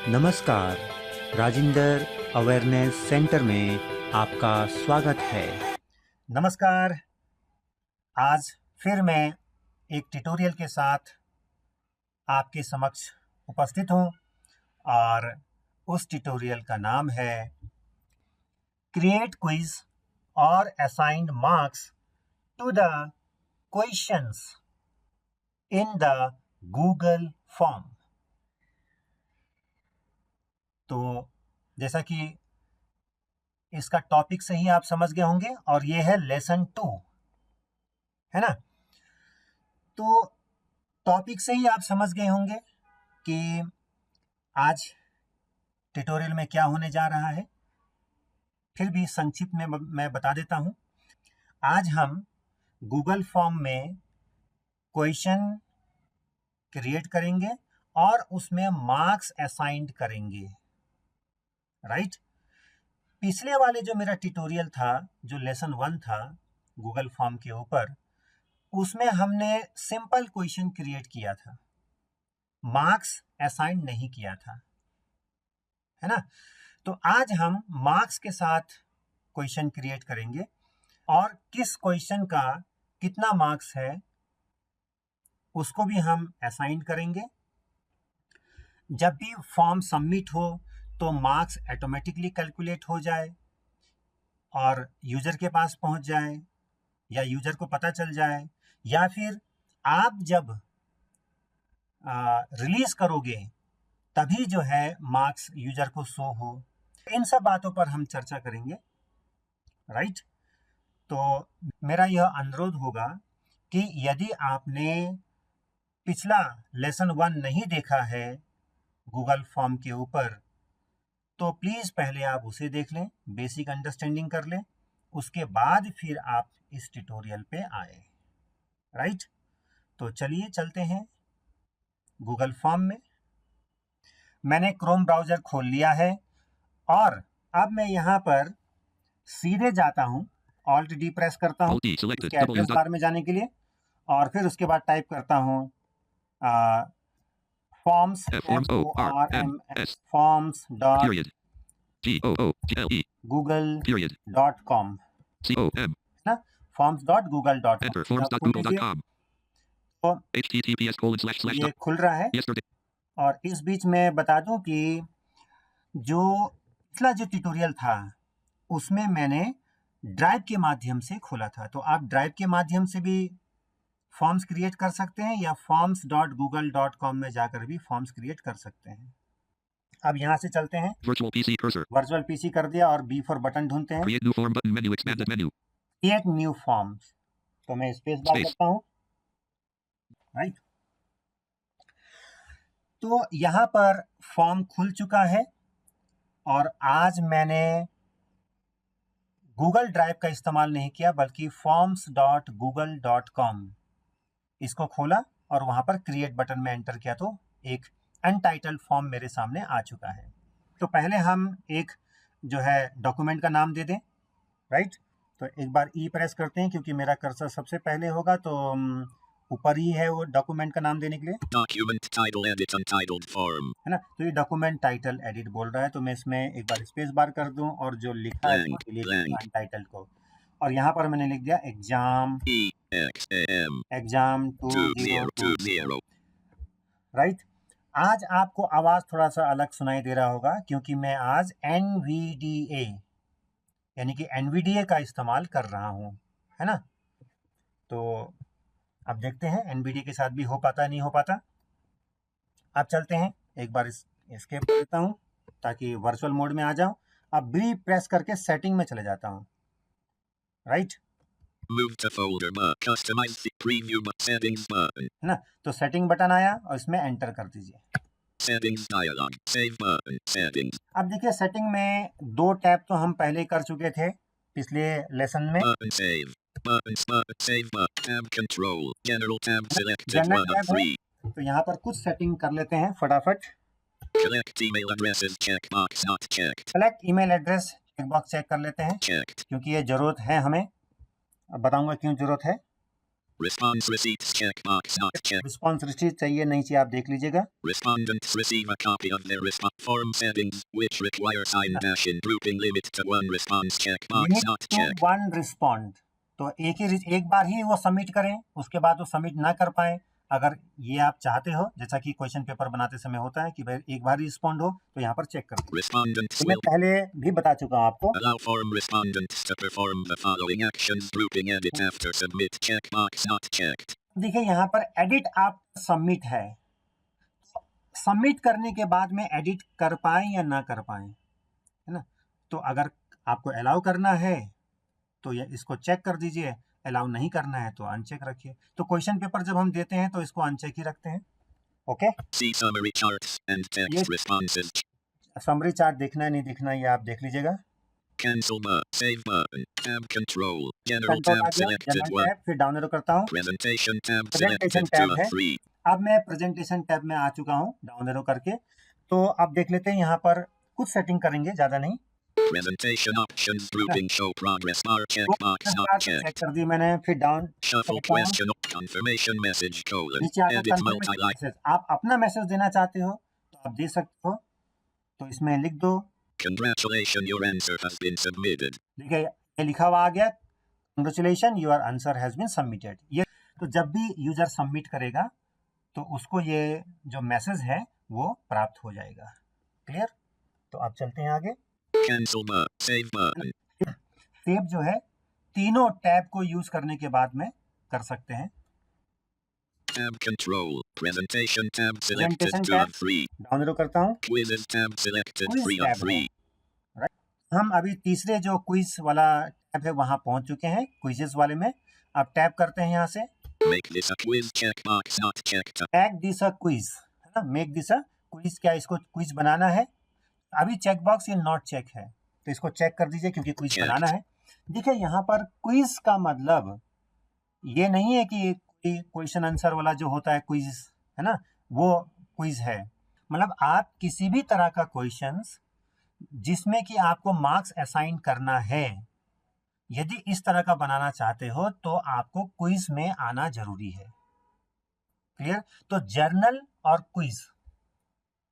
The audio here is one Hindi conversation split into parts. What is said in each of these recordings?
नमस्कार, राजिंदर अवेयरनेस सेंटर में आपका स्वागत है। नमस्कार। आज फिर मैं एक ट्यूटोरियल के साथ आपके समक्ष उपस्थित हूँ और उस ट्यूटोरियल का नाम है क्रिएट क्विज और assigned marks to the questions in the Google form. तो जैसा कि इसका टॉपिक से ही आप समझ गए होंगे और ये है लेसन 2, है ना। तो टॉपिक से ही आप समझ गए होंगे कि आज ट्यूटोरियल में क्या होने जा रहा है। फिर भी संक्षिप्त में मैं बता देता हूं। आज हम गूगल फॉर्म में क्वेश्चन क्रिएट करेंगे और उसमें मार्क्स असाइंड करेंगे, राइट। पिछले वाले जो मेरा ट्यूटोरियल था, जो लेसन 1 था गूगल फॉर्म के ऊपर, उसमें हमने सिंपल क्वेश्चन क्रिएट किया था, मार्क्स असाइन नहीं किया था, है ना। तो आज हम मार्क्स के साथ क्वेश्चन क्रिएट करेंगे और किस क्वेश्चन का कितना मार्क्स है उसको भी हम असाइन करेंगे। जब भी फॉर्म सबमिट हो तो मार्क्स ऑटोमेटिकली कैलकुलेट हो जाए और यूजर के पास पहुंच जाए या यूजर को पता चल जाए, या फिर आप जब रिलीज करोगे तभी जो है मार्क्स यूजर को शो हो। इन सब बातों पर हम चर्चा करेंगे, राइट। तो मेरा यह अनुरोध होगा कि यदि आपने पिछला लेसन 1 नहीं देखा है गूगल फॉर्म के ऊपर, तो प्लीज पहले आप उसे देख लें, बेसिक अंडरस्टैंडिंग कर लें, उसके बाद फिर आप इस ट्यूटोरियल पे आए, राइट। तो चलिए चलते हैं गूगल फॉर्म में। मैंने क्रोम ब्राउजर खोल लिया है और अब मैं यहाँ पर सीधे जाता हूँ, ऑल्ट डी प्रेस करता हूँ इसके एड्रेस बार में जाने के लिए, और फिर उसके बाद टाइप करता हूँ फॉर्म्स फॉर्म्स डॉट google.com, ना, forms.google.com। तो ये खुल रहा है और इस बीच में बता दूं कि जो पिछला जो ट्यूटोरियल था उसमें मैंने ड्राइव के माध्यम से खोला था, तो आप ड्राइव के माध्यम से भी फॉर्म्स क्रिएट कर सकते हैं या forms.google.com में जाकर भी फॉर्म्स क्रिएट कर सकते हैं। अब यहाँ से चलते हैं, वर्चुअल पीसी कर दिया और बी फॉर बटन ढूंढते हैं, क्रिएट न्यू फॉर्म्स। तो मैं स्पेस बार करता हूँ, राइट। तो यहाँ पर फॉर्म खुल चुका है और आज मैंने गूगल ड्राइव का इस्तेमाल नहीं किया बल्कि forms.google.com इसको खोला और वहां पर क्रिएट बटन में एंटर किया तो एक अनटाइटल्ड फॉर्म मेरे सामने आ चुका है। तो पहले हम एक जो है डॉक्यूमेंट का नाम दे दें, राइट। तो एक बार ई प्रेस करते हैं क्योंकि मेरा कर्सर सबसे पहले होगा, तो ऊपर ही है वो डॉक्यूमेंट का नाम देने के लिए, document title edit untitled form, है ना। तो ये डॉक्यूमेंट टाइटल एडिट बोल रहा है, तो मैं इसमें एक बार स्पेस बार कर दूं और जो लिखा है अनटाइटल्ड को, और यहाँ पर मैंने लिख दिया एग्जाम 2020, राइट। आज आपको आवाज थोड़ा सा अलग सुनाई दे रहा होगा क्योंकि मैं आज NVDA यानी कि NVDA का इस्तेमाल कर रहा हूं, है ना। तो अब देखते हैं NVDA के साथ भी हो पाता नहीं हो पाता। अब चलते हैं, एक बार एस्केप कर देता हूं ताकि वर्चुअल मोड में आ जाऊं। अब बी प्रेस करके सेटिंग में चले जाता हूं, right. Move to folder bar, customize the preview settings button, है ना। तो सेटिंग बटन आया और इसमें एंटर कर दीजिए। Settings dialog, save button, settings। अब देखिए सेटिंग में 2 टैब तो हम पहले कर चुके थे पिछले लेसन में। Button save, save button, tab control, general tab selected 1 of 3। तो यहाँ पर कुछ सेटिंग कर लेते हैं फटाफट। Collect email addresses checkbox not checked। Collect email address checkbox check कर लेते हैं क्योंकि ये जरूरत है हमें। अब बताऊंगा क्यों जरूरत है। Response receipts checkbox not checked. Response receive चाहिए नहीं चाहिए आप देख लीजिएगा. Respondents receive a copy of their response form settings, which require sign dash in grouping limit to one response checkbox limit not to checked. one respond. तो एक बार ही वो सबमिट करें, उसके बाद वो सबमिट ना कर पाए. अगर ये आप चाहते हो, जैसा कि क्वेश्चन पेपर बनाते समय होता है कि भाई एक बार ही रिस्पॉन्ड हो, तो यहाँ पर चेक कर दीजिए. Respondents तो मैं will पहले भी बता चुका हूँ आपको. allow form respondents to perform the following actions. Grouping edit after submit checkbox not checked. देखिए यहाँ पर एडिट आप सबमिट है. सबमिट करने के बाद में एडिट कर पाए या ना कर पाए, है ना. तो अगर आपको अलाउ करना है तो ये इसको चेक कर दीजिए, अलाउ नहीं करना है तो अनचेक रखिए. तो क्वेश्चन पेपर जब हम देते हैं तो इसको अनचेक ही रखते हैं. Okay. See summary charts and text Yes. responses. Summary chart देखना है नहीं देखना ये आप देख लीजिएगा. Cancel button. Save button. Tab control. General control आ tab गया, selected जनरल 1. टैब, फिर डाउन एरो करता हूँ. Presentation tab presentation selected 2 tab of है. 3. अब मैं प्रेजेंटेशन टैब में आ चुका हूँ डाउन एरो करके. तो आप देख लेते हैं यहाँ पर कुछ सेटिंग करेंगे, ज्यादा नहीं. Presentation options grouping show progress bar checkbox not check checked. कर दी मैंने, फिर डाउन Shuffle करता हूँ. question confirmation message colon नीचे आता edit multi-line. मैसेज. आप अपना मैसेज देना चाहते हो तो आप दे सकते हो, तो इसमें लिख दो. Congratulations, your answer has been submitted. देखिए ये लिखा हुआ आ गया, congratulations your answer has been submitted. ये तो जब भी यूजर सबमिट करेगा तो उसको ये जो मैसेज है वो प्राप्त हो जाएगा. क्लियर. तो आप चलते हैं आगे. Cancel button. Save button. Save जो है तीनों टैब को यूज करने के बाद में कर सकते हैं. Tab control. Presentation tab selected Presentation 2 tab. of 3. Down arrow करता हूँ. Quizzes tab selected Quiz 3 tab of 3. हम अभी तीसरे जो क्विज वाला टैब है वहां पहुंच चुके हैं, क्विजेस वाले में. अब टैब करते हैं यहाँ से. Make this a quiz checkbox not checked. Make this a quiz, है ना. मेक दिस अ क्विज, क्या इसको क्विज बनाना है. अभी चेक बॉक्स ये नॉट चेक है तो इसको चेक कर दीजिए क्योंकि क्विज Checked. बनाना है. देखिए यहाँ पर क्विज का मतलब ये नहीं है कि क्वेश्चन आंसर वाला जो होता है क्विज, है ना, वो क्विज है. मतलब आप किसी भी तरह का क्वेश्चंस जिसमें कि आपको मार्क्स असाइन करना है, यदि इस तरह का बनाना चाहते हो तो आपको क्विज में आना जरूरी है. क्लियर. तो जर्नल और क्विज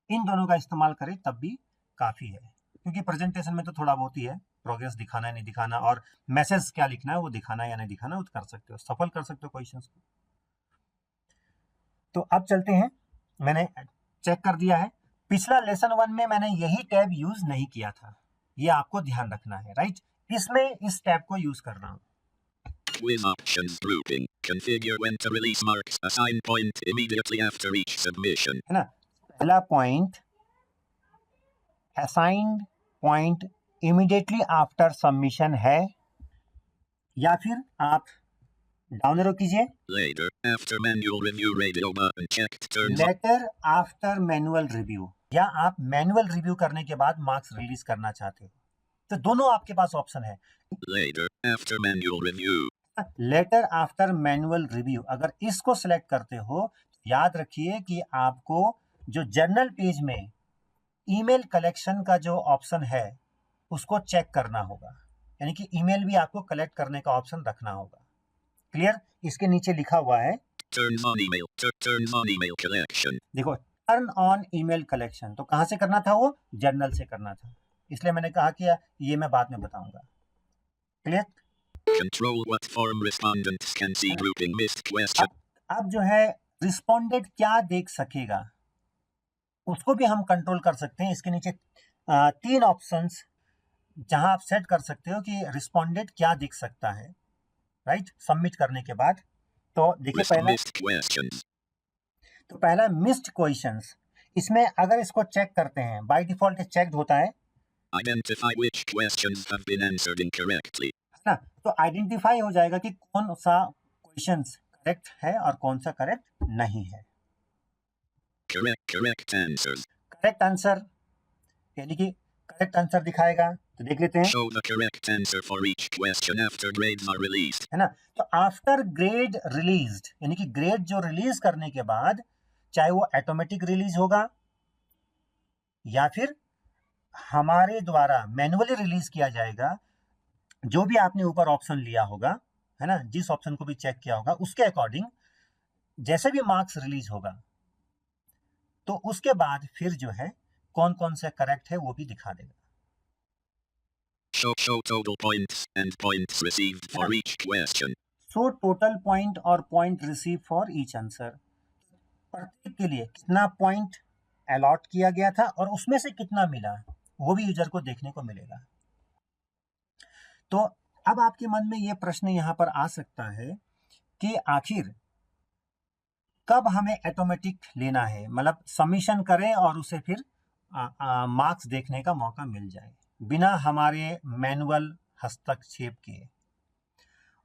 इन दोनों का इस्तेमाल करें तब भी काफी है, क्योंकि प्रेजेंटेशन में तो थोड़ा बहुत ही है, प्रोग्रेस दिखाना है नहीं दिखाना और मैसेज क्या लिखना है वो दिखाना है या नहीं दिखाना वो कर सकते हो, सफल कर सकते हो क्वेश्चंस को. तो अब चलते हैं. मैंने चेक कर दिया है. पिछला लेसन 1 में मैंने यही टैब यूज नहीं किया था, ये आपको ध्यान रखना है. राइट. इसमें इस टैब को यूज कर रहा हूं. Quiz options grouping. Configure when to release marks. Assign point immediately after each submission. है ना. पहला point assigned point immediately after submission है, या फिर आप डाउन एरो कीजिए. Later, after manual review radio button checked turns on. Later after manual review, या आप मैनुअल रिव्यू करने के बाद मार्क्स रिलीज करना चाहते हो, तो दोनों आपके पास ऑप्शन है. Later, after manual review. Later after manual review, अगर इसको सिलेक्ट करते हो तो याद रखिए कि आपको जो जर्नल पेज में ईमेल कलेक्शन का जो ऑप्शन है उसको चेक करना होगा, यानी कि ईमेल भी आपको कलेक्ट करने का ऑप्शन रखना होगा. क्लियर. इसके नीचे लिखा हुआ है Turn on email. Turn on email collection. देखो, टर्न ऑन ईमेल कलेक्शन. तो कहां से करना था, वो जर्नल से करना था, इसलिए मैंने कहा कि ये मैं बाद में बताऊंगा. Clear. Control what form respondents can see grouping missed question. अब जो है रिस्पोंडेंट क्या देख सकेगा उसको भी हम कंट्रोल कर सकते हैं. इसके नीचे 3 ऑप्शंस जहां आप सेट कर सकते हो कि रिस्पोंडेंट क्या दिख सकता है. राइट. सबमिट करने के बाद तो देखिए Missed questions. पहला मिस्ड क्वेश्चंस. इसमें अगर इसको चेक करते हैं, बाय डिफॉल्ट चेक्ड होता है Identify which questions have been answered incorrectly. ना. तो आइडेंटिफाई हो जाएगा कि कौन सा क्वेश्चंस करेक्ट है और कौन सा करेक्ट नहीं है. Correct answers. करेक्ट आंसर यानी कि करेक्ट आंसर दिखाएगा. तो देख लेते हैं, Show the correct answer for each question after grades are released. है ना. तो आफ्टर ग्रेड रिलीज्ड, यानी कि ग्रेड जो रिलीज करने के बाद चाहे वो ऑटोमेटिक रिलीज होगा या फिर हमारे द्वारा मैन्युअली रिलीज किया जाएगा, जो भी आपने ऊपर ऑप्शन लिया होगा है ना, जिस ऑप्शन को भी चेक किया होगा उसके अकॉर्डिंग जैसे भी मार्क्स रिलीज होगा तो उसके बाद फिर जो है कौन कौन से करेक्ट है वो भी दिखा देगा। Show total points and points received for each question. So total point और point receive for each answer, प्रत्येक के लिए कितना पॉइंट अलॉट किया गया था और उसमें से कितना मिला वो भी यूजर को देखने को मिलेगा। तो अब आपके मन में ये प्रश्न यहाँ पर आ सकता है कि आखिर कब हमें ऑटोमेटिक लेना है, मतलब सबमिशन करें और उसे फिर मार्क्स देखने का मौका मिल जाए बिना हमारे मैनुअल हस्तक्षेप के।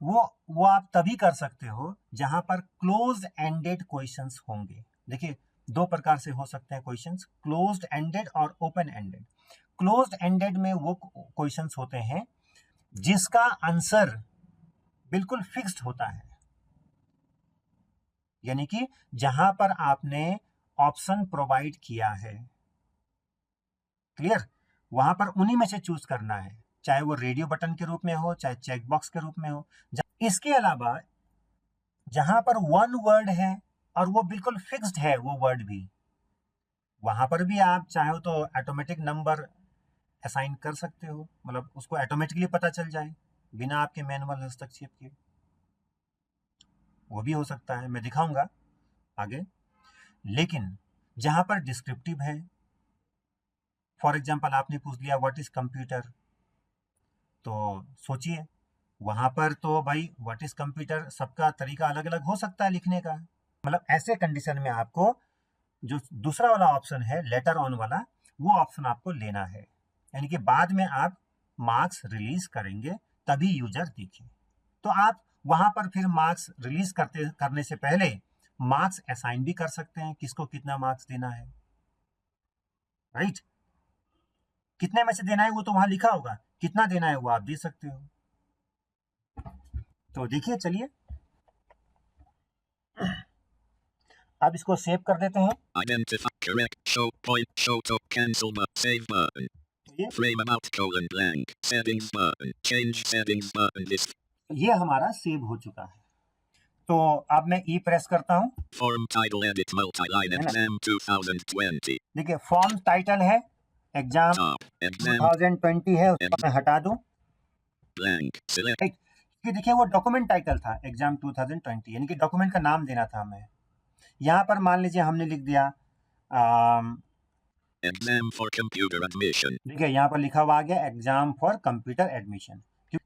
वो आप तभी कर सकते हो जहां पर क्लोज एंडेड क्वेश्चंस होंगे। देखिए दो प्रकार से हो सकते हैं क्वेश्चंस, क्लोज्ड एंडेड और ओपन एंडेड। क्लोज्ड एंडेड में वो क्वेश्चंस होते हैं जिसका आंसर बिल्कुल फिक्स्ड होता है, यानी कि जहां पर आपने ऑप्शन प्रोवाइड किया है, क्लियर, वहां पर उन्हीं में से चूज करना है, चाहे वो रेडियो बटन के रूप में हो चाहे चेक बॉक्स के रूप में हो। इसके अलावा जहां पर वन वर्ड है और वो बिल्कुल फिक्स्ड है वो वर्ड भी, वहां पर भी आप चाहो तो ऑटोमेटिक नंबर असाइन कर सकते हो, मतलब उसको ऑटोमेटिकली पता चल जाए बिना आपके मैनुअल हस्तक्षेप के, वो भी हो सकता है, मैं दिखाऊंगा आगे। लेकिन जहां पर डिस्क्रिप्टिव है, फॉर एग्जांपल आपने पूछ लिया व्हाट इज कंप्यूटर, तो सोचिए वहां पर तो भाई व्हाट इज कंप्यूटर सबका तरीका अलग अलग हो सकता है लिखने का, मतलब ऐसे कंडीशन में आपको जो दूसरा वाला ऑप्शन है लेटर ऑन वाला वो ऑप्शन आपको लेना है, यानी कि बाद में आप मार्क्स रिलीज करेंगे तभी यूजर देखे। तो आप वहां पर फिर मार्क्स रिलीज करने से पहले मार्क्स असाइन भी कर सकते हैं, किसको कितना मार्क्स देना है, राइट। कितने में से देना है वो तो वहां लिखा होगा, कितना देना है वो आप दे सकते हो। तो देखिए चलिए अब इसको सेव कर देते हैं। Identify correct. Show point. Show to cancel button. Save button. ये Frame about colon blank. Settings button. Change settings button. This ये हमारा सेव हो चुका है। तो अब मैं ई प्रेस करता हूं, form title edit multi-line exam 2020. देखिए फॉर्म टाइटल है एग्जाम Top exam 2020 है, उसको मैं हटा दूं, blank. Select right. कि देखिए वो डॉक्यूमेंट टाइटल था एग्जाम 2020, यानी कि डॉक्यूमेंट का नाम देना था हमें। यहाँ पर मान लीजिए हमने लिख दिया exam for computer admission. देखिए यहाँ पर लिखा हुआ आ गया एग्जाम फॉर कंप्यूटर एडमिशन।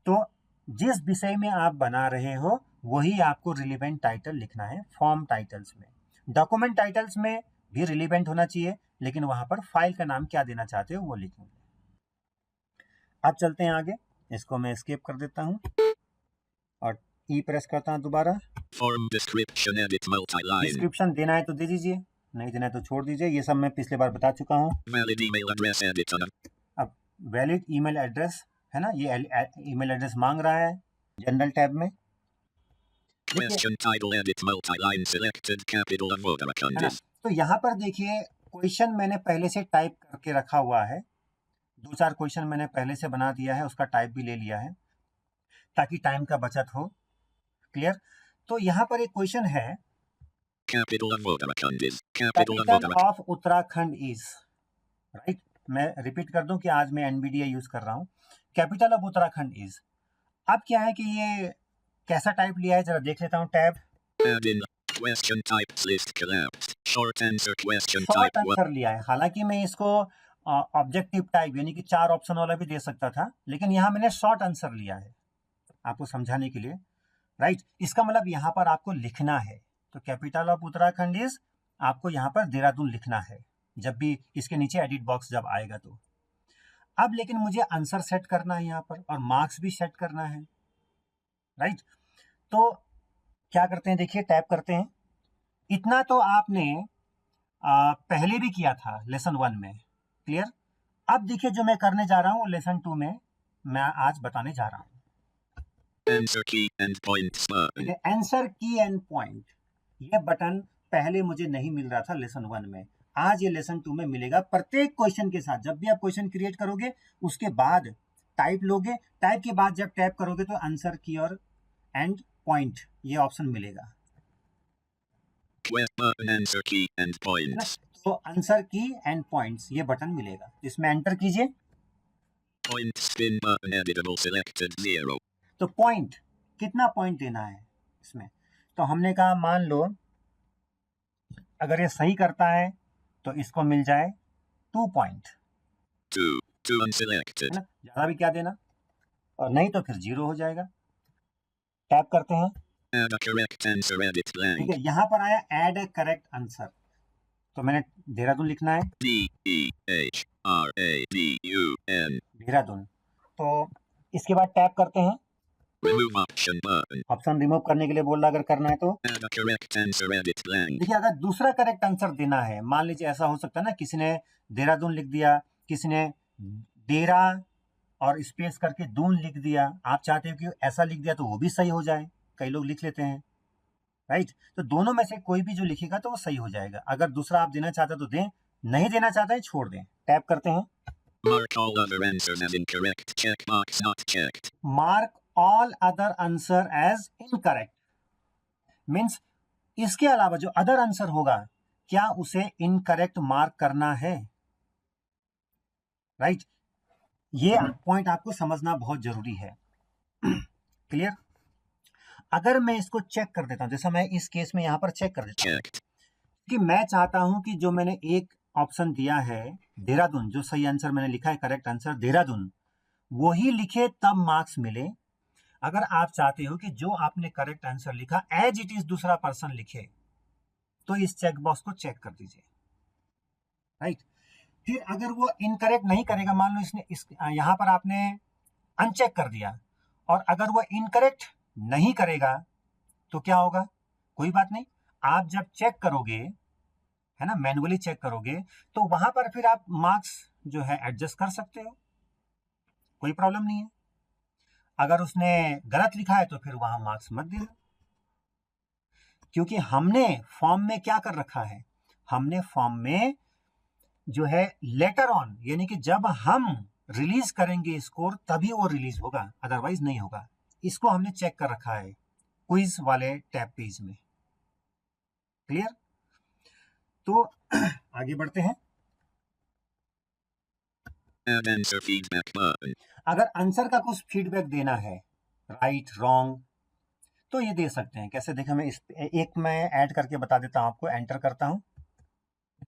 तो जिस विषय में आप बना रहे हो वही आपको रिलेवेंट टाइटल लिखना है फॉर्म टाइटल्स में। डॉक्यूमेंट टाइटल्स में भी रिलेवेंट होना चाहिए, लेकिन वहां पर फाइल का नाम क्या देना चाहते हो वो लिखेंगे। अब चलते हैं आगे, इसको मैं एस्केप कर देता हूं और ई प्रेस करता हूं दोबारा। Form description edit multi-line. Description देना है तो दे दीजिए, नहीं देना है तो छोड़ दीजिए, ये सब मैं पिछले बार बता चुका हूँ। Valid email address edit on. अब वैलिड ईमेल एड्रेस है ना, ये ईमेल एड्रेस मांग रहा है जनरल टैब में। Question title edit multi-line selected capital of Vodafone. है ना, तो यहाँ पर देखिए क्वेश्चन मैंने पहले से टाइप करके रखा हुआ है, दो चार क्वेश्चन मैंने पहले से बना दिया है, उसका टाइप भी ले लिया है ताकि टाइम का बचत हो, क्लियर। तो यहाँ पर एक क्वेश्चन है Capital of Vodafone is. Capital of capital Vodafone. Of Uttarakhand is, right. मैं रिपीट कर दूं कि आज मैं एनबीडीए यूज कर रहा हूँ। कैपिटल ऑफ उत्तराखंड इज, अब क्या है कि ये कैसा टाइप लिया है जरा देख लेता हूँ। Tab Add in. Question types list collapsed. Short answer question short type 1. Answer लिया है, हालांकि मैं इसको ऑब्जेक्टिव टाइप यानी कि 4 ऑप्शन वाला भी दे सकता था, लेकिन यहाँ मैंने शॉर्ट आंसर लिया है आपको समझाने के लिए, राइट। इसका मतलब यहाँ पर आपको लिखना है, तो कैपिटल ऑफ उत्तराखंड इज आपको यहाँ पर देहरादून लिखना है जब भी इसके नीचे एडिट बॉक्स जब आएगा तो। अब लेकिन मुझे आंसर सेट करना है यहाँ पर और मार्क्स भी सेट करना है, राइट। तो क्या करते हैं, देखिए टैप करते हैं। इतना तो आपने पहले भी किया था लेसन 1 में, क्लियर। अब देखिए जो मैं करने जा रहा हूँ लेसन 2 में, मैं आज बताने जा रहा हूँ। Answer key and points button. Answer की एंड पॉइंट, ये बटन पहले मुझे नहीं मिल रहा था लेसन 1 में, आज ये लेसन 2 में मिलेगा। प्रत्येक क्वेश्चन के साथ जब भी आप क्वेश्चन क्रिएट करोगे उसके बाद टाइप लोगे, टाइप के बाद जब टैप करोगे तो आंसर की और एंड पॉइंट, ये ऑप्शन मिलेगा, Button answer key and है ना? points. तो आंसर की एंड पॉइंट्स, ये बटन मिलेगा, इसमें एंटर कीजिए। Point spin button editable selected 0. तो पॉइंट, कितना पॉइंट देना है इसमें, तो हमने कहा मान लो अगर ये सही करता है तो इसको मिल जाए 2 पॉइंट, 2 unselected. है ना, ज्यादा भी क्या देना, और नहीं तो फिर 0 हो जाएगा। टैप करते हैं, Add a correct answer edit ठीक blank. है, यहाँ पर आया ऐड ए करेक्ट आंसर, तो मैंने देहरादून लिखना है, DEHRADUN. देहरादून, तो इसके बाद टैप करते हैं, Remove option button. Option remove करने के लिए बोल रहा, अगर करना है तो Add a correct answer edit blank. देखिए, अगर दूसरा करेक्ट आंसर देना है, मान लीजिए ऐसा हो सकता है ना, किसी ने देहरादून लिख दिया, किसी ने डेरा और स्पेस करके दून लिख दिया, आप चाहते हो कि ऐसा लिख दिया तो वो भी सही हो जाए, कई लोग लिख लेते हैं, राइट, तो दोनों में से कोई भी जो लिखेगा तो वो सही हो जाएगा। अगर दूसरा आप देना चाहते हो तो दें, नहीं देना चाहते हैं छोड़ दें। टैप करते हैं, Mark all other answers as incorrect. Checkbox not checked. Mark all other answer as incorrect, means इसके अलावा जो अदर आंसर होगा क्या उसे इनकरेक्ट मार्क करना है, राइट, ये पॉइंट आपको समझना बहुत जरूरी है। क्लियर? अगर मैं इसको चेक कर देता हूं, जैसा मैं इस केस में यहां पर चेक कर देता हूं Checked. कि मैं चाहता हूं कि जो मैंने एक ऑप्शन दिया है देहरादून, जो सही आंसर मैंने लिखा है करेक्ट आंसर देहरादून, वही लिखे तब मार्क्स मिले। अगर आप चाहते हो कि जो आपने करेक्ट आंसर लिखा एज इट इज दूसरा पर्सन लिखे, तो इस चेक बॉक्स को चेक कर दीजिए, राइट। फिर अगर वो इनकरेक्ट नहीं करेगा, मान लो इसने यहां पर आपने अनचेक कर दिया, और अगर वो इनकरेक्ट नहीं करेगा तो क्या होगा, कोई बात नहीं, आप जब चेक करोगे, है ना, मैनुअली चेक करोगे, तो वहां पर फिर आप मार्क्स जो है एडजस्ट कर सकते हो, कोई प्रॉब्लम नहीं है। अगर उसने गलत लिखा है तो फिर वहां मार्क्स मत देना, क्योंकि हमने फॉर्म में क्या कर रखा है, हमने फॉर्म में जो है लेटर ऑन, यानी कि जब हम रिलीज करेंगे स्कोर तभी वो रिलीज होगा, अदरवाइज नहीं होगा। इसको हमने चेक कर रखा है क्विज वाले टैब पेज में। क्लियर? तो आगे बढ़ते हैं। Add answer feedback button. अगर आंसर का कुछ फीडबैक देना है, राइट रॉन्ग, तो ये दे सकते हैं। कैसे देखें, मैं एक मैं ऐड करके बता देता हूं आपको, एंटर करता हूं।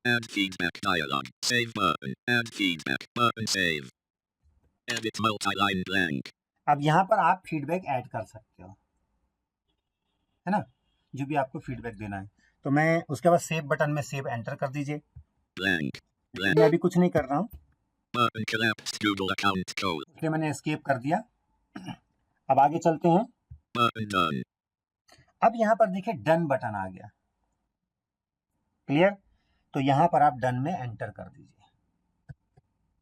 Add feedback dialog. Save button. Add feedback button. Save. Edit multi-line blank. अब यहां पर आप फीडबैक ऐड कर सकते हो, है ना, जो भी आपको फीडबैक देना है। तो मैं उसके बाद सेव बटन में सेव एंटर कर दीजिए। Blank. Blank. मैं अभी कुछ नहीं कर रहा हूं, Button collapsed Google account code. इसलिए मैंने एस्केप कर दिया। अब आगे चलते हैं। Button done. अब यहां पर देखिए डन बटन आ गया। क्लियर? तो यहां पर आप डन में एंटर कर दीजिए,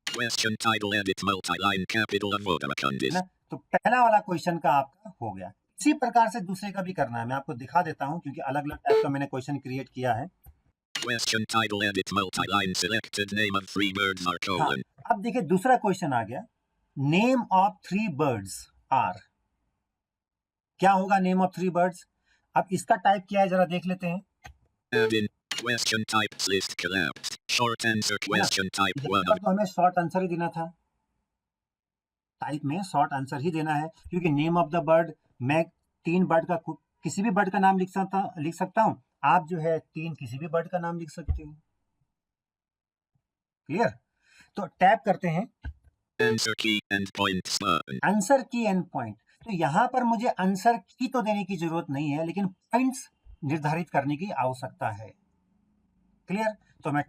Question title edit multi-line capital of है Vodacondis. ना। तो पहला वाला क्वेश्चन का आपका हो गया। इसी प्रकार से दूसरे का भी करना है, मैं आपको दिखा देता हूं, क्योंकि अलग अलग टाइप का मैंने क्वेश्चन क्रिएट किया है। Question title edit multi-line selected name of 3 birds are हाँ, colon. अब देखिए दूसरा क्वेश्चन आ गया, नेम ऑफ 3 बर्ड्स आर। क्या होगा नेम ऑफ 3 बर्ड्स? अब इसका टाइप क्या है, जरा देख लेते हैं। Add in question types list collapsed. Short answer question type 1. यहाँ पर तो हमें शॉर्ट आंसर ही देना था, टाइप में शॉर्ट आंसर ही देना है, क्योंकि नेम ऑफ द बर्ड, मैं 3 बर्ड का किसी भी बर्ड का नाम लिख सकता हूं, आप जो है 3 किसी भी बर्ड का नाम लिख सकते हो। क्लियर? तो टैप करते हैं Answer key and points button. Answer की एंड पॉइंट। तो यहां पर मुझे आंसर की तो देने की जरूरत नहीं है, लेकिन पॉइंट्स निर्धारित करने की आवश्यकता है। क्लियर? तो मैं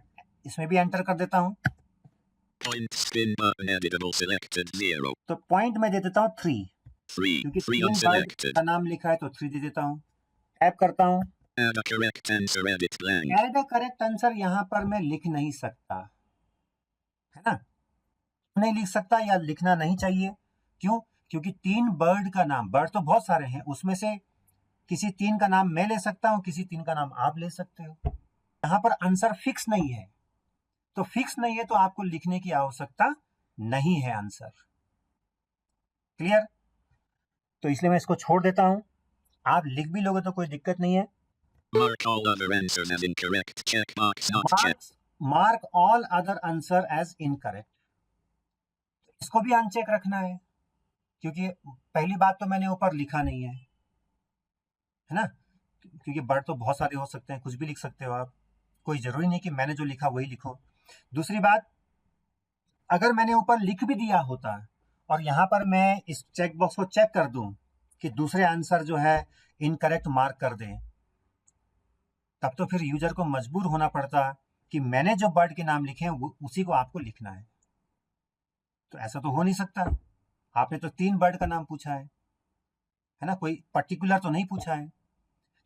इसमें भी एंटर कर देता हूं। Point spin button editable selected 0. तो पॉइंट में दे देता हूं 3, 3. क्योंकि 3 3 बर्ड unselected. का नाम लिखा है तो 3 दे देता हूं। टैप करता हूं। Add a correct answer edit blank. Add a correct answer यहां पर मैं लिख नहीं सकता, है ना, नहीं लिख सकता या लिखना नहीं चाहिए। क्यों? क्योंकि 3 बर्ड का नाम, बर्ड तो बहुत सारे हैं, उसमें से किसी 3 का नाम मैं ले सकता हूं, किसी 3 का नाम आप ले सकते हो। यहां पर आंसर फिक्स नहीं है, तो फिक्स नहीं है तो आपको लिखने की आवश्यकता नहीं है आंसर। क्लियर? तो इसलिए मैं इसको छोड़ देता हूं। आप लिख भी लोगे तो कोई दिक्कत नहीं है। Mark all other answers as incorrect. Checkbox not checked. Mark all other answer as incorrect, इसको भी अनचेक रखना है, क्योंकि पहली बात तो मैंने ऊपर लिखा नहीं है ना, क्योंकि वर्ड तो बहुत सारे हो सकते हैं, कुछ भी लिख सकते हो आप, कोई जरूरी नहीं कि मैंने जो लिखा वही लिखो। दूसरी बात, अगर मैंने ऊपर लिख भी दिया होता और यहाँ पर मैं इस चेक बॉक्स को चेक कर दूं कि दूसरे आंसर जो है इनकरेक्ट मार्क कर दें, तब तो फिर यूजर को मजबूर होना पड़ता कि मैंने जो बर्ड के नाम लिखे हैं उसी को आपको लिखना है। तो ऐसा तो हो नहीं सकता, आपने तो 3 बर्ड का नाम पूछा है ना, कोई पर्टिकुलर तो नहीं पूछा है।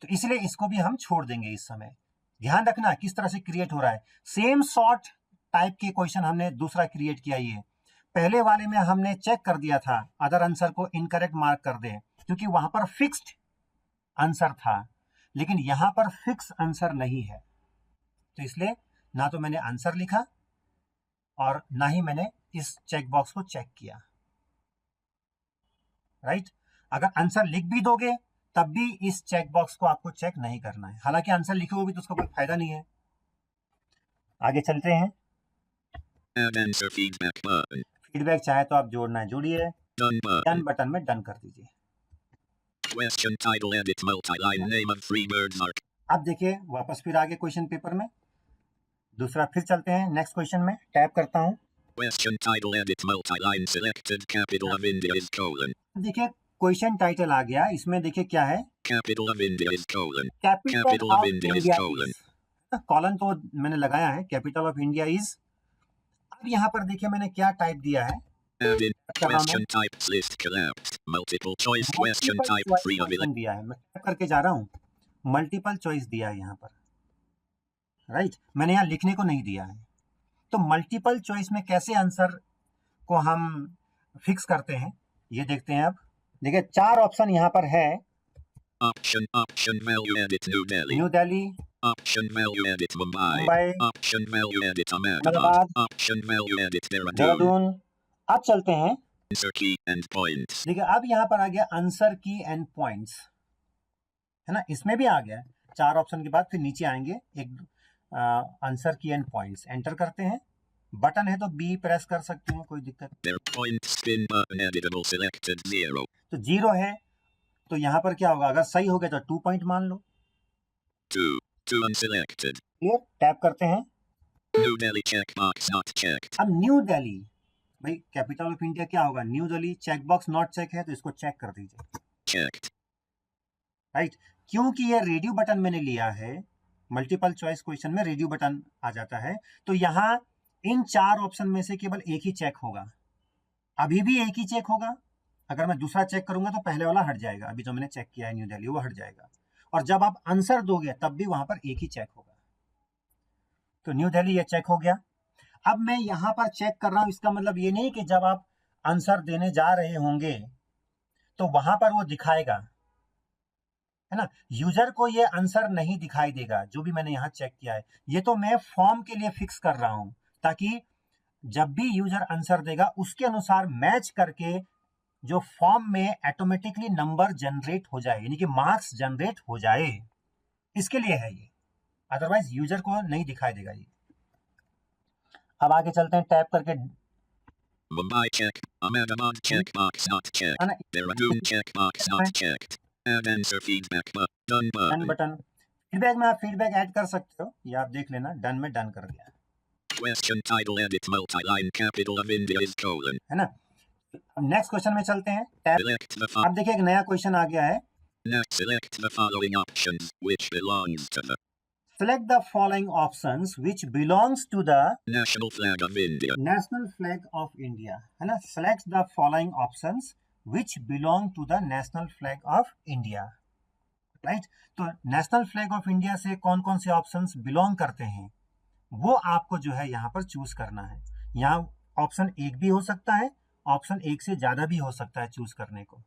तो इसलिए इसको भी हम छोड़ देंगे इस समय। ध्यान रखना किस तरह से क्रिएट हो रहा है। सेम सॉर्ट टाइप के क्वेश्चन हमने दूसरा क्रिएट किया। ये पहले वाले में हमने चेक कर दिया था अदर आंसर को इनकरेक्ट मार्क कर दे, क्योंकि वहां पर फिक्स्ड आंसर था, लेकिन यहां पर फिक्स आंसर नहीं है। तो इसलिए ना तो मैंने आंसर लिखा और ना ही मैंने इस चेक बॉक्स को चेक किया। राइट, अगर आंसर लिख भी दोगे तब भी इस चेक बॉक्स को आपको चेक नहीं करना है, हालांकि आंसर लिखे हुए भी तो उसका कोई फायदा नहीं है। आगे चलते हैं। Add answer feedback button. Feedback चाहे तो आप जोड़ना है जोड़िए, Done button. डन बटन में डन कर दीजिए। Question title edit multi-line name of free birds mark. अब देखिए वापस फिर आगे क्वेश्चन पेपर में दूसरा फिर चलते हैं नेक्स्ट क्वेश्चन में। टैप करता हूं, Question title edit multi-line selected capital of India is colon. देखिए क्वेश्चन टाइटल आ गया, इसमें देखिए क्या है, Capital of India is colon. Capital Capital of of India is India colon. Is, colon तो मैंने लगाया है, कैपिटल ऑफ इंडिया इज। अब यहाँ पर देखिए मैंने क्या टाइप दिया है, Add in question types list collapsed. Multiple choice question type free of elect. दिया है, मैं टाइप करके जा रहा हूँ, मल्टीपल चॉइस दिया है यहाँ पर। राइट, मैंने यहाँ लिखने को नहीं दिया है। तो मल्टीपल चॉइस में कैसे आंसर को हम फिक्स करते हैं ये देखते हैं। अब देखिए 4 ऑप्शन यहाँ पर है। Option value edit New Delhi. New Delhi, Option value edit Mumbai. Mumbai, Option value edit Ahmedabad. Ahmedabad. Option value edit Dehradun. Dehradun. अब चलते हैं, Answer key and points. देखिए अब यहाँ पर आ गया आंसर की एंड पॉइंट्स, है ना, इसमें भी आ गया 4 ऑप्शन के बाद फिर नीचे आएंगे एक आंसर की एंड पॉइंट्स। एंटर करते हैं, बटन है तो बी प्रेस कर सकते हैं, कोई दिक्कत। Their point spin button editable selected 0. तो 0 है तो यहाँ पर क्या होगा, अगर सही हो गया तो 2 पॉइंट मान लो। 2 unselected. क्लियर, टैप करते हैं। New Delhi checkbox not checked. अब न्यू दिल्ली, भाई कैपिटल ऑफ इंडिया क्या होगा, New Delhi, check box not check है तो इसको चेक कर दीजिए। Checked. राइट, क्योंकि ये रेडियो बटन मैंने लिया है, मल्टीपल चॉइस क्वेश्चन में रेडियो बटन आ जाता है, तो यहाँ इन 4 ऑप्शन में से केवल एक ही चेक होगा। अभी भी एक ही चेक होगा, अगर मैं दूसरा चेक करूंगा तो पहले वाला हट जाएगा, अभी जो मैंने चेक किया है न्यू दिल्ली वो हट जाएगा, और जब आप आंसर दोगे तब भी वहां पर एक ही चेक होगा। तो न्यू दिल्ली ये चेक हो गया। अब मैं यहाँ पर चेक कर रहा हूं, इसका मतलब ये नहीं कि जब आप आंसर देने जा रहे होंगे तो वहां पर वो दिखाएगा, है ना, यूजर को ये आंसर नहीं दिखाई देगा जो भी मैंने यहाँ चेक किया है। ये तो मैं फॉर्म के लिए फिक्स कर रहा हूं, ताकि जब भी यूजर आंसर देगा उसके अनुसार मैच करके जो फॉर्म में ऑटोमेटिकली नंबर जनरेट हो जाए, यानी कि मार्क्स जनरेट हो जाए, इसके लिए है ये, अदरवाइज यूजर को नहीं दिखाई देगा ये। अब आगे चलते हैं, टैप करके Mumbai check. Ahmedabad checkbox not checked. Dehradun checkbox not checked. Add answer feedback button. Done done button. Button, feedback में आप फीडबैक ऐड कर सकते हो, ये आप देख लेना, डन में डन कर दिया, Question title edit multi-line capital of India is colon. है ना। अब नेक्स्ट क्वेश्चन में चलते हैं, टैप। Select the अब देखिए एक नया क्वेश्चन आ गया है, Next, select the following options, which belongs to the select the following options which belongs to the national flag of India. national flag of India, है ना, select the following options which belong to the national flag of India, right. तो नेशनल फ्लैग ऑफ इंडिया से कौन कौन से ऑप्शंस बिलोंग करते हैं वो आपको जो है यहाँ पर चूज करना है। यहाँ ऑप्शन एक भी हो सकता है, ऑप्शन एक से ज्यादा भी हो सकता है चूज करने को।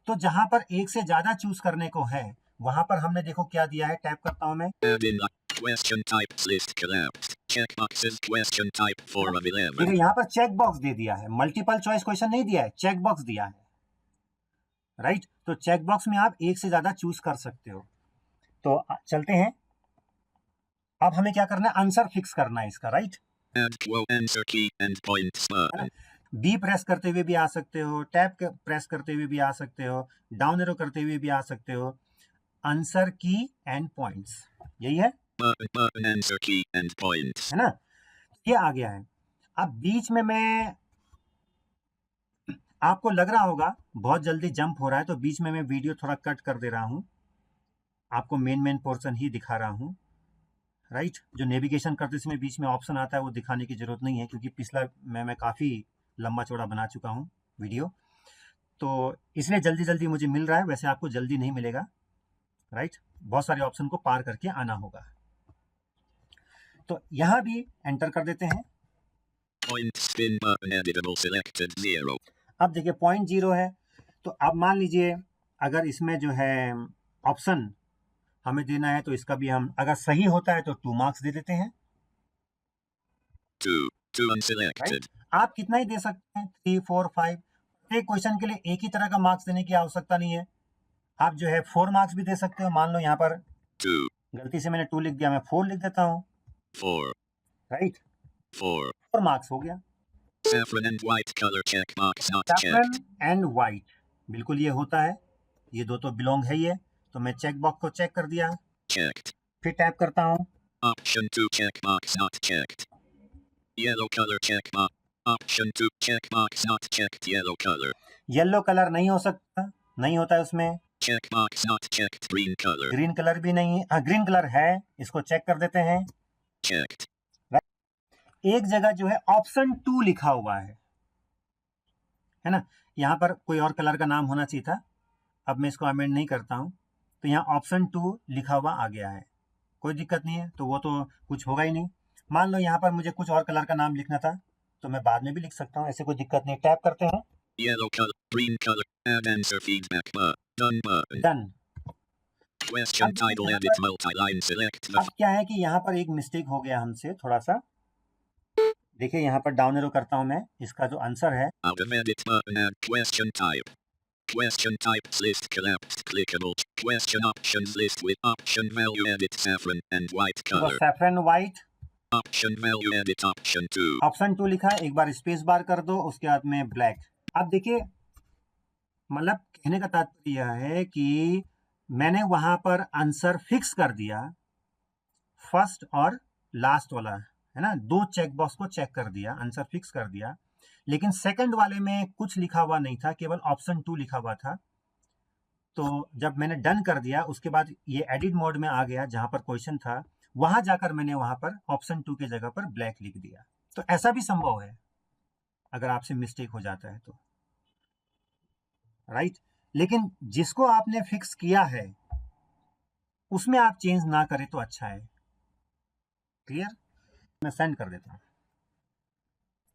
तो जहां पर एक से ज्यादा चूज करने को है वहां पर हमने देखो क्या दिया है, टैप करता हूं मैं, Add in the question types list collapsed. Checkboxes question type 4 of 11. देखिए यहाँ पर चेक बॉक्स दे दिया है, मल्टीपल चॉइस क्वेश्चन नहीं दिया है, चेक बॉक्स दिया है। राइट। तो चेक बॉक्स में आप एक से ज्यादा चूज कर सकते हो। तो चलते हैं, अब हमें क्या करना है, आंसर फिक्स करना है इसका, right. Add quote answer key and points button. B press करते हुए भी आ सकते हो, टैप प्रेस करते हुए भी आ सकते हो, डाउन एरो करते हुए भी आ सकते हो। आंसर की एंड पॉइंट्स, यही है Button answer key and points. है ना। ये आ गया है। अब बीच में मैं, आपको लग रहा होगा बहुत जल्दी जंप हो रहा है, तो बीच में मैं वीडियो थोड़ा कट कर दे रहा हूं, आपको मेन पोर्शन ही दिखा रहा हूं, राइट। जो नेविगेशन करते समय बीच में ऑप्शन आता है वो दिखाने की जरूरत नहीं है, क्योंकि पिछला मैं काफी लंबा चौड़ा बना चुका हूं वीडियो, तो इसलिए जल्दी जल्दी मुझे मिल रहा है, वैसे आपको जल्दी नहीं मिलेगा, राइट। बहुत सारे ऑप्शन को पार करके आना होगा। तो यहां भी एंटर कर देते हैं। Point spin button editable selected 0. अब देखिए पॉइंट 0 है, तो अब मान लीजिए अगर इसमें जो है ऑप्शन हमें देना है, तो इसका भी हम, अगर सही होता है तो 2 मार्क्स दे देते हैं, 2 unselected. राइट। आप कितना ही दे सकते हैं, 3 4 5, प्रत्येक क्वेश्चन के लिए एक ही तरह का मार्क्स देने की आवश्यकता नहीं है। आप जो है 4 मार्क्स भी दे सकते हो। मान लो यहाँ पर 2 गलती से मैंने 2 लिख दिया, मैं 4 लिख देता हूँ, 4 राइट। 4. 4 मार्क्स हो गया। Saffron and white color checkbox not saffron checked. And white, बिल्कुल ये होता है, ये दो तो बिलोंग है ये, तो मैं चेक बॉक्स को चेक कर दिया, Checked. फिर टैप करता हूँ। Option 2 checkbox not checked. Yellow color checkbox. Option 2 checkbox not checked yellow color. Yellow colour नहीं हो सकता, नहीं होता है उसमें। Checkbox not checked green color. Green colour भी नहीं है, हाँ ग्रीन कलर है, इसको चेक कर देते हैं। Checked. एक जगह जो है ऑप्शन 2 लिखा हुआ है ना, यहाँ पर कोई और कलर का नाम होना चाहिए था, अब मैं इसको अमेंड नहीं करता हूँ, तो यहाँ ऑप्शन 2 लिखा हुआ आ गया है, कोई दिक्कत नहीं है, तो वो तो कुछ होगा ही नहीं। मान लो यहाँ पर मुझे कुछ और कलर का नाम लिखना था, तो मैं बाद में भी लिख सकता हूँ, ऐसे कोई दिक्कत नहीं। टैप करते हैं, Yellow color. Green color. Add answer feedback button. Done button. Done. Question title edit multi-line select the अब क्या है कि यहाँ पर एक मिस्टेक हो गया हमसे थोड़ा सा, देखिए यहाँ पर डाउन एरो करता हूँ मैं, इसका जो आंसर है, out of edit button add question type. Question types list collapsed clickable. Question options list with option value edit saffron and white वो color. Saffron white, Option value edit option 2. Option 2 लिखा है, एक बार स्पेस बार कर दो, उसके बाद में ब्लैक। अब देखिए, मतलब कहने का तात्पर्य यह है कि मैंने वहां पर आंसर फिक्स कर दिया, फर्स्ट और लास्ट वाला है ना, 2 चेक बॉक्स को चेक कर दिया, आंसर फिक्स कर दिया, लेकिन सेकंड वाले में कुछ लिखा हुआ नहीं था, केवल ऑप्शन 2 लिखा हुआ था। तो जब मैंने डन कर दिया, उसके बाद ये एडिट मोड में आ गया, जहां पर क्वेश्चन था वहां जाकर मैंने वहां पर ऑप्शन 2 की जगह पर ब्लैक लिख दिया। तो ऐसा भी संभव है अगर आपसे मिस्टेक हो जाता है तो, राइट। लेकिन जिसको आपने फिक्स किया है उसमें आप चेंज ना करें तो अच्छा है। क्लियर, मैं सेंड कर देता हूं,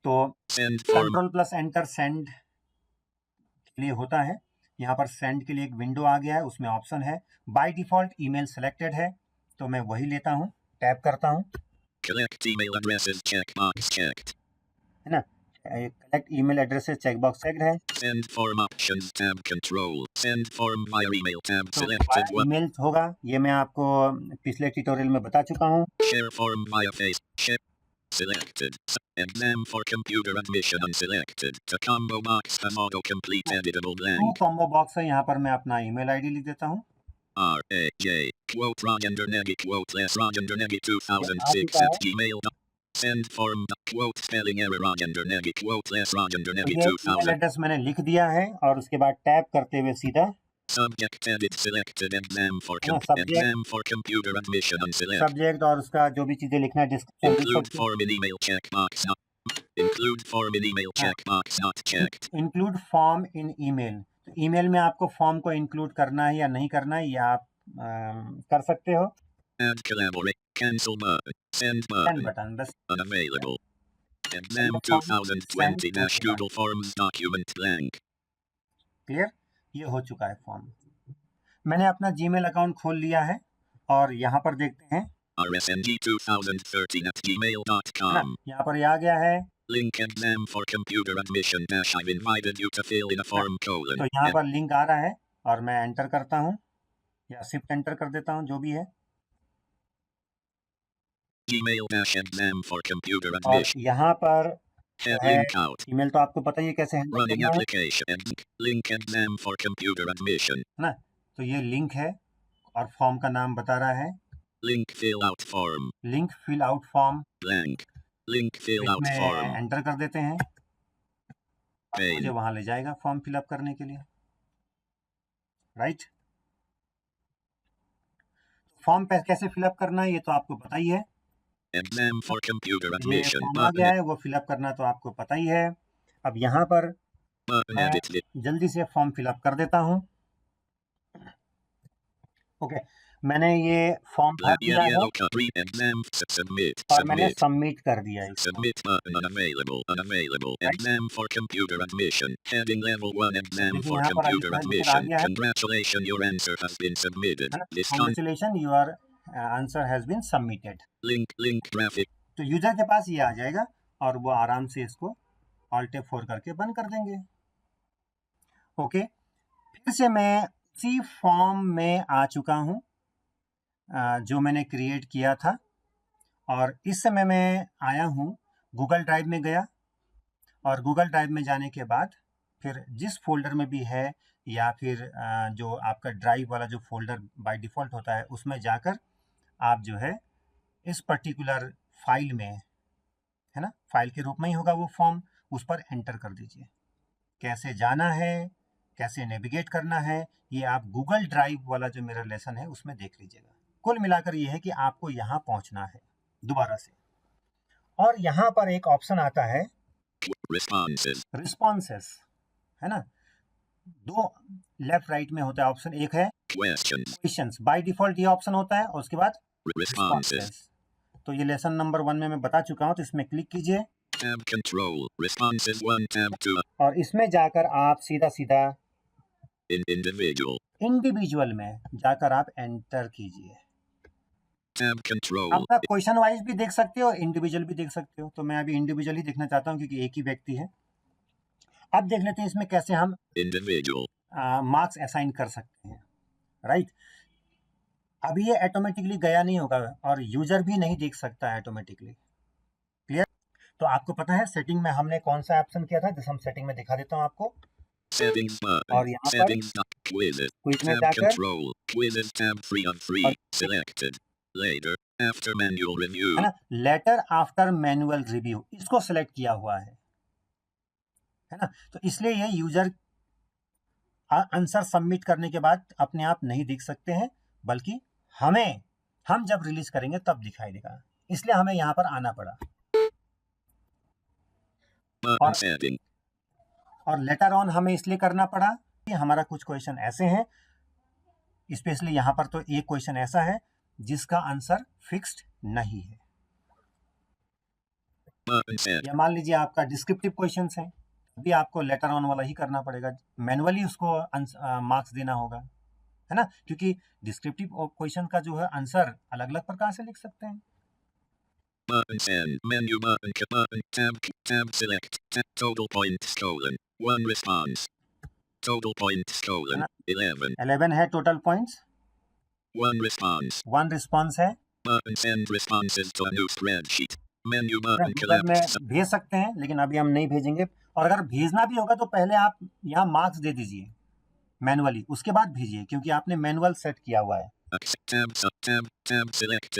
तो Send form. Control plus enter send के लिए होता है। यहाँ पर सेंड के लिए एक विंडो आ गया है, उसमें ऑप्शन है बाय डिफॉल्ट ईमेल सिलेक्टेड है, तो मैं वही लेता हूँ, टैप करता हूँ, Collect email addresses checkbox checked. है ना, collect email addresses checkbox checked है, Send form options tab control. Send form via email tab तो selected one. ईमेल होगा, ये मैं आपको पिछले ट्यूटोरियल में बता चुका हूँ। Share form via face. Share. Selected. Exam for computer admission unselected. The combo box has autocomplete editable to blank. Combo box है, यहाँ पर मैं अपना ईमेल आईडी लिख देता हूँ, R-A-J. Quote Rajender Negi. Quote less Rajender Negi 2006 चुका at है। gmail. Send form. Quote spelling error Rajender Negi. Quote less Rajender तो Negi ये ईमेल 2000. एड्रेस मैंने लिख दिया है, और उसके बाद टैप करते हुए सीधा Subject edit selected. subject. Exam for computer admission unselected. Subject और उसका जो भी चीजें लिखना है डिस्क्रिप्शन लिख Include सकते form in email checkbox not. Include form in email checkbox not checked. हैं। इंक्लूड फॉर्म इन ईमेल, तो ईमेल में आपको फॉर्म को इंक्लूड करना है या नहीं करना है, या आप कर सकते हो। Add collaborate. Cancel button. Send send button. Button बस, Unavailable. Exam 2020 Google Forms document blank. Clear, ये हो चुका है फॉर्म। मैंने अपना जीमेल अकाउंट खोल लिया है, और यहाँ पर देखते हैं, rsng2013 at है ना, gmail.com. यहाँ पर ये आ गया है, Link exam for computer admission dash I've invited you to fill in a form colon. तो यहाँ पर लिंक आ रहा है और मैं एंटर करता हूँ या शिफ्ट एंटर कर देता हूँ, जो भी है। Gmail dash exam for computer और admission. यहाँ पर Head है link out. ईमेल, तो आपको पता ही है कैसे हैंडल Running करना है application. Link exam for computer admission. ना। तो ये लिंक है और फॉर्म का नाम बता रहा है Link fill out form. Link fill out form. Blank. Link fill out इसमें form. एंटर कर देते हैं, मुझे Pane. वहां ले जाएगा फॉर्म फिलअप करने के लिए, राइट। फॉर्म पे कैसे फिलअप करना है ये तो आपको पता ही है। Exam for computer ये admission. फॉर्म आ गया है, वो फिलअप करना तो आपको पता ही है। अब यहाँ पर Button मैं edit. जल्दी से फॉर्म फिलअप कर देता हूँ। ओके, मैंने ये फॉर्म भर दिया है Yellow cut. Exam. Submit. और मैंने Submit. सबमिट कर दिया है इसको। Submit button unavailable. Unavailable. Right. Exam for computer admission. Heading level 1 exam देखिए for यहाँ पर computer लिखा आ admission. गया है, Congratulations, your answer has been submitted. है ना। This Congratulations, your answer has been submitted. link graphic. तो यूजर के पास ये आ जाएगा और वो आराम से इसको Alt F4 करके बंद कर देंगे। ओके, फिर से मैं उसी फॉर्म में आ चुका हूँ जो मैंने क्रिएट किया था, और इस समय मैं आया हूँ गूगल ड्राइव में गया, और गूगल ड्राइव में जाने के बाद फिर जिस फोल्डर में भी है या फिर जो आपका ड्राइव वाला जो फोल्डर बाय डिफ़ॉल्ट होता है उसमें जाकर आप जो है इस पर्टिकुलर फाइल में, है ना, फाइल के रूप में ही होगा वो फॉर्म, उस पर एंटर कर दीजिए। कैसे जाना है, कैसे नेविगेट करना है, ये आप गूगल ड्राइव वाला जो मेरा लेसन है उसमें देख लीजिएगा। कुल मिलाकर ये है कि आपको यहाँ पहुँचना है दोबारा से, और यहाँ पर एक ऑप्शन आता है रिस्पॉन्सेस, है ना। दो लेफ्ट राइट में होता है ऑप्शन, एक है क्वेश्चंस, बाय डिफॉल्ट ये ऑप्शन होता है, और उसके बाद रिस्पॉन्सेस। तो ये लेसन नंबर 1 में मैं बता चुका हूँ, तो इसमें क्लिक कीजिए Tab control. Responses 1 tab 2. और इसमें जाकर आप सीधा सीधा individual में जाकर आप एंटर कीजिए। tab control. आप क्वेश्चन वाइज भी देख सकते हो, इंडिविजुअल भी देख सकते हो, तो मैं अभी इंडिविजुअल ही देखना चाहता हूँ क्योंकि एक ही व्यक्ति है। अब देख लेते हैं इसमें कैसे हम individual. मार्क्स असाइन कर सकते हैं, राइट। अभी ये ऑटोमेटिकली गया नहीं होगा और यूजर भी नहीं देख सकता है ऑटोमेटिकली, क्लियर। तो आपको पता है सेटिंग में हमने कौन सा ऑप्शन किया था, जैसे हम सेटिंग में दिखा देता हूँ आपको। Settings button. और यहाँ पर Quizzes. क्विज में Tab जाकर control. Quizzes tab 3 of 3. Selected. Later. After manual review. है ना, लेटर आफ्टर मैनुअल रिव्यू, इसको सेलेक्ट किया हुआ है ना। तो इसलिए ये यूजर आंसर सबमिट करने के बाद अपने आप नहीं दिख सकते हैं, बल्कि हम जब रिलीज करेंगे तब दिखाई देगा, इसलिए हमें यहाँ पर आना पड़ा। और लेटर ऑन हमें इसलिए करना पड़ा कि हमारा कुछ क्वेश्चन ऐसे हैं, स्पेशली यहाँ पर तो एक क्वेश्चन ऐसा है जिसका आंसर फिक्स्ड नहीं है, या मान लीजिए आपका डिस्क्रिप्टिव क्वेश्चंस हैं, भी आपको लेटर ऑन वाला ही करना पड़ेगा, मैनुअली उसको मार्क्स देना होगा, है ना, क्योंकि डिस्क्रिप्टिव क्वेश्चन का जो है आंसर अलग अलग प्रकार से लिख सकते हैं। Menu button, tab select, total points stolen, 1 response, total points stolen, 11 है टोटल पॉइंट्स, 1 response, 1 रिस्पॉन्स है। button send responses to a new spreadsheet, menu button में collapse, भेज सकते हैं, लेकिन अभी हम नहीं भेजेंगे, और अगर भेजना भी होगा तो पहले आप यहाँ मार्क्स दे दीजिए मैनुअली, उसके बाद भेजिए, क्योंकि आपने मैनुअल सेट किया हुआ है। tab select,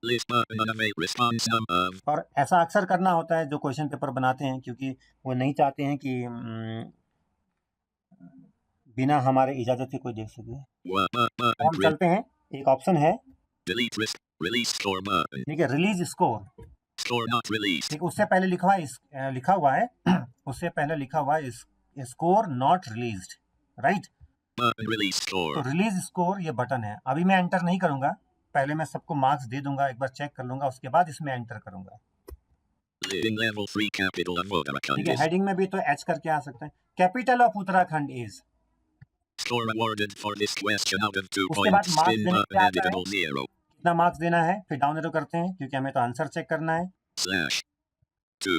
list button unavailable, response number. और ऐसा अक्सर करना होता है जो क्वेश्चन पेपर बनाते हैं, क्योंकि वो नहीं चाहते हैं कि बिना हमारे इजाजत के कोई देख सके। हम चलते हैं, एक ऑप्शन है delete risk, release score button, ठीक है, release score, score not released, ठीक, उससे पहले लिखा हुआ है उससे पहले लिखा हुआ है score not released, right. button release score, तो रिलीज स्कोर ये बटन है, अभी मैं एंटर नहीं करूंगा, पहले मैं सबको मार्क्स दे दूंगा, एक बार चेक कर लूंगा, उसके बाद इसमें एंटर करूंगा। level 3 capital of Uttarakhand ठीक है, is, हेडिंग में भी तो एच करके आ सकते हैं, capital of Uttarakhand is, score awarded for this question out of 2 उसके बाद points, मार्क्स spin देने button के आता है, editable 0, कितना मार्क्स देना है, फिर डाउन एरो करते हैं क्योंकि हमें तो आंसर चेक करना है, slash 2,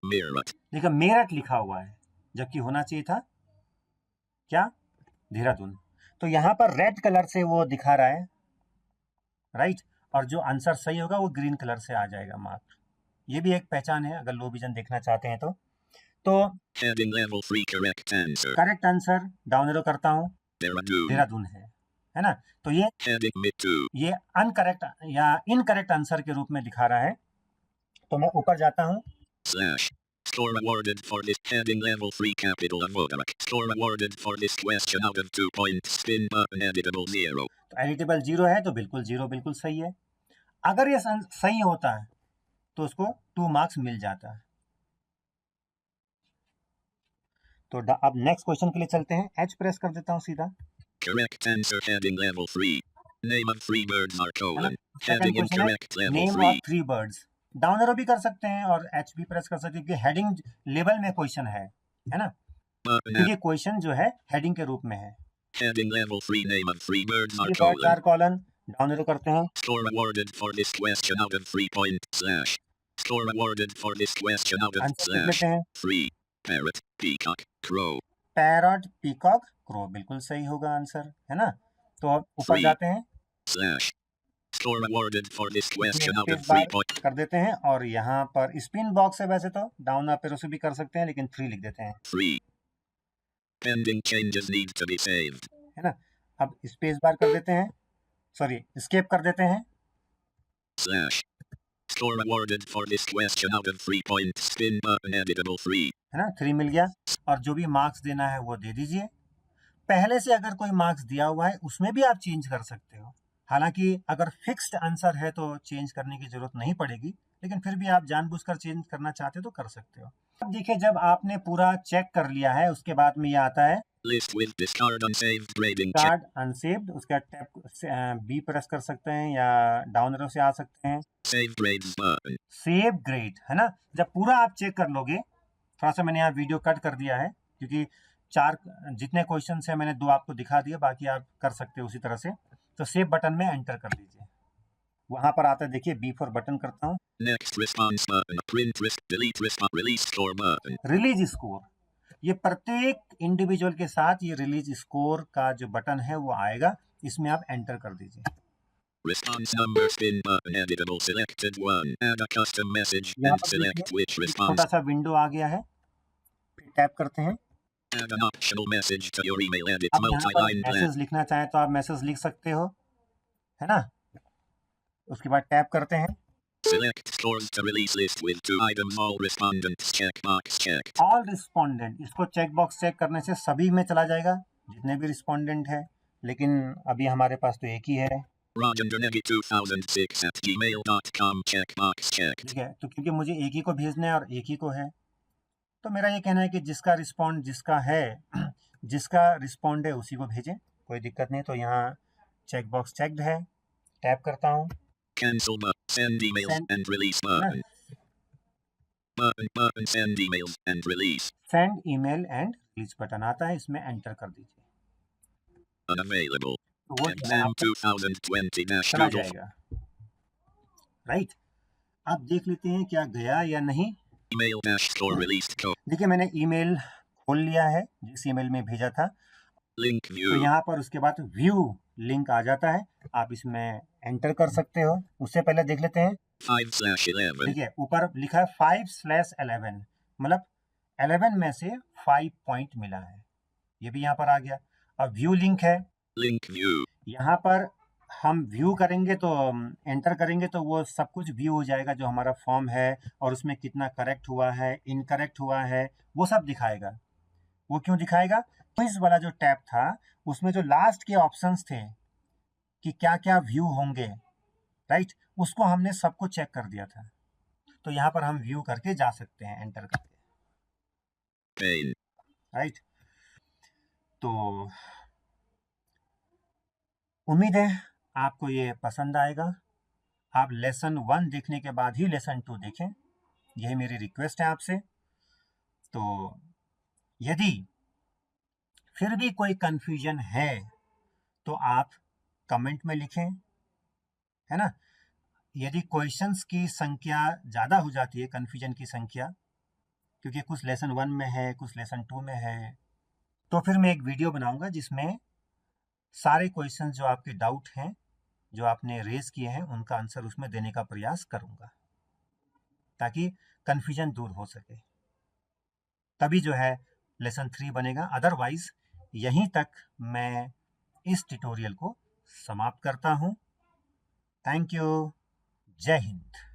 Meerut. देखिए मेरठ लिखा हुआ है, जबकि होना चाहिए था क्या, देहरादून। तो यहाँ पर रेड कलर से वो दिखा रहा है, राइट, और जो आंसर सही होगा वो ग्रीन कलर से आ जाएगा मार्क। ये भी एक पहचान है अगर लो विजन देखना चाहते हैं तो Heading level 3 correct answer. Correct answer down arrow करता हूँ, Dehradun. देहरादून है ना। तो Heading mid 2. ये अनकरेक्ट या इनकरेक्ट आंसर के रूप में दिखा रहा है। तो मैं ऊपर जाता हूँ, Slash. Score awarded for this. Heading level 3 capital of Vodarak. Score awarded for this question out of 2 points. Spin button editable 0. तो एडिटेबल 0 है, तो बिल्कुल 0 बिल्कुल सही है। अगर ये सही होता है तो उसको 2 मार्क्स मिल जाता है। तो अब नेक्स्ट क्वेश्चन के लिए चलते हैं। एच प्रेस कर देता हूँ सीधा। Correct answer. Heading level 3. Name of 3 birds are colon. Second Heading question है incorrect level name 3. Of 3 birds. Down arrow भी कर सकते हैं और एच भी प्रेस कर सकते हैं, क्योंकि हेडिंग लेवल में क्वेश्चन है ना। Button तो ये क्वेश्चन जो है हेडिंग के रूप में है। Heading level 3. Name of 3 birds are 3 birds colon. Are colon, down arrow करते हैं। Score awarded for this question out of 3 points. Slash. Score awarded for this question out of answer लिख slash. लेते हैं। 3. Parrot, peacock, crow. Parrot, peacock, crow, बिल्कुल सही होगा आंसर, है ना। तो अब ऊपर 3. जाते हैं, Slash. Score awarded for this question out space of 3 bar points. कर देते हैं और यहाँ पर स्पिन बॉक्स है, वैसे तो डाउन अप एरो से भी कर सकते हैं, लेकिन 3 लिख देते हैं, 3. Pending changes need to be saved. है ना। अब स्पेस बार कर देते हैं, सॉरी स्केप कर देते हैं। Slash. Score awarded for this question out of 3 points. Spin button editable 3. है ना, 3 मिल गया। और जो भी मार्क्स देना है वो दे दीजिए। पहले से अगर कोई मार्क्स दिया हुआ है उसमें भी आप चेंज कर सकते हो। हालांकि अगर फिक्स्ड आंसर है तो चेंज करने की जरूरत नहीं पड़ेगी, लेकिन फिर भी आप जानबूझकर चेंज करना चाहते हो तो कर सकते हो। अब देखिए, जब आपने पूरा चेक कर लिया है उसके बाद में ये आता है List with discard unsaved grading check. Card unsaved, उसका टैप बी प्रेस कर सकते हैं या डाउन एरो से आ सकते हैं। Save grades button. Save grade, है ना। जब पूरा आप चेक कर लोगे, थोड़ा सा मैंने यहाँ वीडियो कट कर दिया है क्योंकि 4 जितने क्वेश्चन है मैंने 2 आपको दिखा दिए, बाकी आप कर सकते हो उसी तरह से। तो सेव बटन में एंटर कर दीजिए, वहां पर आता है, देखिए बी फॉर बटन करता हूँ, Next response button. Print risk. Delete response. Release score button. Release score. ये प्रत्येक इंडिविजुअल के साथ ये रिलीज स्कोर का जो बटन है वो आएगा, इसमें आप एंटर कर दीजिए। Response number spin button editable selected 1. Add a custom message यहाँ and पर select देखिए which एक response. छोटा सा विंडो आ गया है, फिर टैप करते हैं। Add an optional message to your email. Edit अब यहाँ पर multi-line plan. मैसेज लिखना चाहें तो आप मैसेज लिख सकते हो, है ना। उसके बाद टैप करते हैं, Select scores to release list with 2 items. All respondents checkbox checked. All respondent, इसको चेक बॉक्स चेक करने से सभी में चला जाएगा जितने भी रिस्पोंडेंट है, लेकिन अभी हमारे पास तो एक ही है, RogerNegi2006@gmail.com checkbox checked. ठीक है। तो क्योंकि मुझे एक ही को भेजना है और एक ही को है, तो मेरा ये कहना है कि जिसका रिस्पॉन्ड जिसका है जिसका रिस्पॉन्ड है उसी को भेजें, कोई दिक्कत नहीं। तो यहाँ चेक बॉक्स चेक्ड है, टैप करता हूँ, Cancel button. Send emails Send. and release button. Button send emails and release. Send email and release button आता है, इसमें एंटर कर दीजिए, Unavailable. तो वो Exam आपका 2020 चला Google. जाएगा, राइट। आप देख लेते हैं क्या गया या नहीं। Email score released code. देखिए मैंने ईमेल खोल लिया है, जिस ईमेल में भेजा था, Link तो view. यहाँ पर उसके बाद व्यू लिंक आ जाता है, आप इसमें एंटर कर सकते हो। उससे पहले देख लेते हैं, 5/11. देखिए ऊपर लिखा है 5/11, मतलब 11 में से 5 पॉइंट मिला है, ये भी यहाँ पर आ गया। अब व्यू लिंक है, Link view. यहाँ पर हम व्यू करेंगे तो एंटर करेंगे तो वो सब कुछ व्यू हो जाएगा, जो हमारा फॉर्म है और उसमें कितना करेक्ट हुआ है, इनकरेक्ट हुआ है, वो सब दिखाएगा। वो क्यों दिखाएगा, क्विज वाला जो टैब था उसमें जो लास्ट के ऑप्शंस थे कि क्या क्या व्यू होंगे, राइट, उसको हमने सबको चेक कर दिया था। तो यहाँ पर हम व्यू करके जा सकते हैं, एंटर करके, Pane. राइट। तो उम्मीद है आपको ये पसंद आएगा। आप लेसन 1 देखने के बाद ही लेसन 2 देखें, यही मेरी रिक्वेस्ट है आपसे। तो यदि फिर भी कोई कंफ्यूजन है तो आप कमेंट में लिखें, है ना। यदि क्वेश्चंस की संख्या ज़्यादा हो जाती है, कंफ्यूजन की संख्या, क्योंकि कुछ लेसन 1 में है, कुछ लेसन 2 में है। तो फिर मैं एक वीडियो बनाऊंगा जिसमें सारे क्वेश्चन जो आपके डाउट हैं, जो आपने रेज किए हैं, उनका आंसर उसमें देने का प्रयास करूंगा ताकि कन्फ्यूजन दूर हो सके। तभी जो है लेसन 3 बनेगा। अदरवाइज यहीं तक मैं इस ट्यूटोरियल को समाप्त करता हूं। Thank you. जय हिंद।